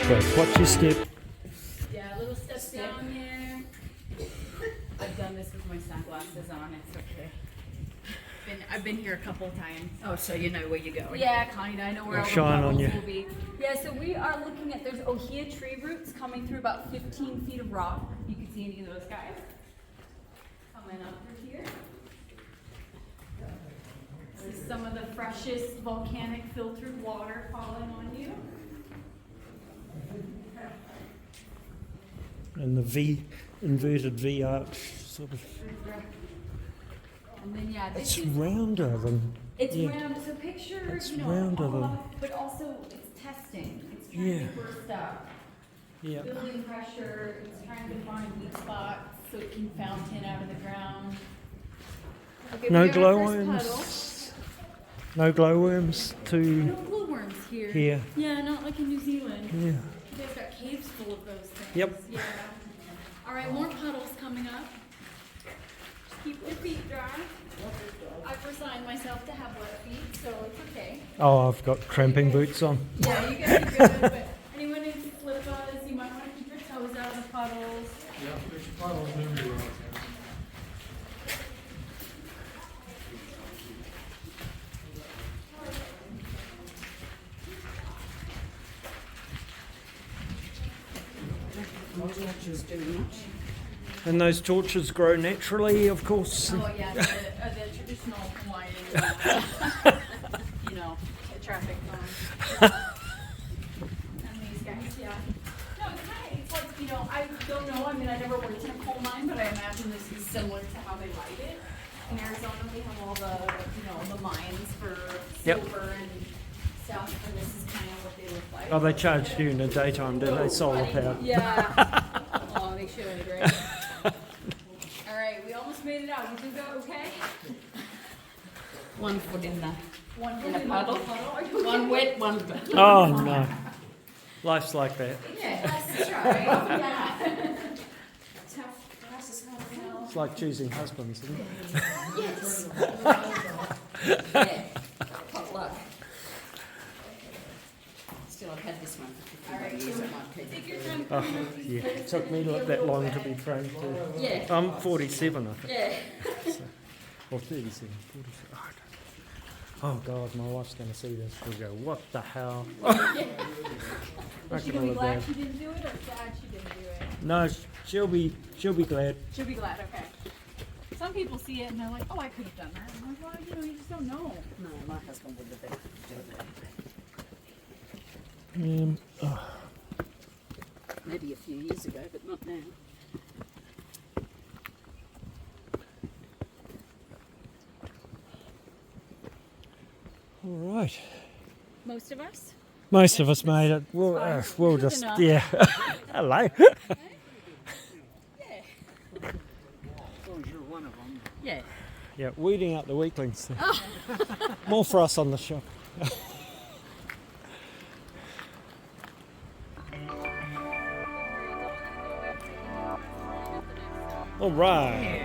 Quick, watch your step. Yeah, a little step down there. I've done this with my sunglasses on, it's okay. I've been here a couple times. Oh, so you know where you're going. Yeah, kind of. I know where all the Shine on bubbles you. will be. Yeah, so we are looking at, there's ohia tree roots coming through about 15 feet of rock. You can see any of those guys coming up through here. This is some of the freshest volcanic filtered water falling on you. And the inverted V arch sort of. And then yeah, this It's is rounder than. it's yeah. round. So picture It's you know, rounder all than- up, but also it's testing. It's trying Yeah. to burst up. Yeah. Building pressure, it's trying to find weak spots so it can fountain out of the ground. Okay, No we got our first glowworms. No glowworms puddle. to No glowworms here. here. Yeah, not like in New Zealand. Yeah. You guys got caves full of those things. Yep. Yeah. All right, more puddles coming up. Just keep your feet dry. I've resigned myself to have wet feet, so it's okay. Oh, I've got cramping boots on. Yeah, you guys are good, but anyone who slip us, you might want to keep your toes out of the puddles. Yeah, there's puddles everywhere. Torches do much. And those torches grow naturally, of course. Oh yeah, the traditional Hawaiian, you know, traffic cones. And these guys, yeah. No, it's like, you know, I don't know, I mean, I never worked in a coal mine, but I imagine this is similar to how they light it. In Arizona, we have all the, you know, the mines for Yep. silver and stuff, and this is kind of what they look like. Oh, they charged you in the daytime, did they? Solar powered. Yeah. Oh, they should, right? All right, we almost made it out. You do that okay? 1 foot in the One in a foot puddle. Are you One wet, one. Oh no. Life's like that. Yeah, that's right. Yeah. Tough. Grass is hard to tell. It's like choosing husbands, isn't it? Yes. Yeah. Potluck. Still, I've had this one for 50 years. I might keep Take it. your time. Oh, yeah. It took me that long to be trained too. Yeah. I'm 47, I think. Yeah. Or 37, 47. Oh God, my wife's going to see this. She'll go, what the hell? Is she gonna be glad she didn't do it, or sad she didn't do it? No, she'll be glad. She'll be glad. Okay. Some people see it and they're like, "Oh, I could have done that." I'm like, "Well, you know, you just don't know." No, my husband would have been doing that. Oh. Maybe a few years ago, but not now. All right. Most of us. Most of us made it. We'll Good just, enough. yeah. Hello. As long as you're one of them. Yeah. Yeah, weeding out the weaklings. More for us on the shop. All right.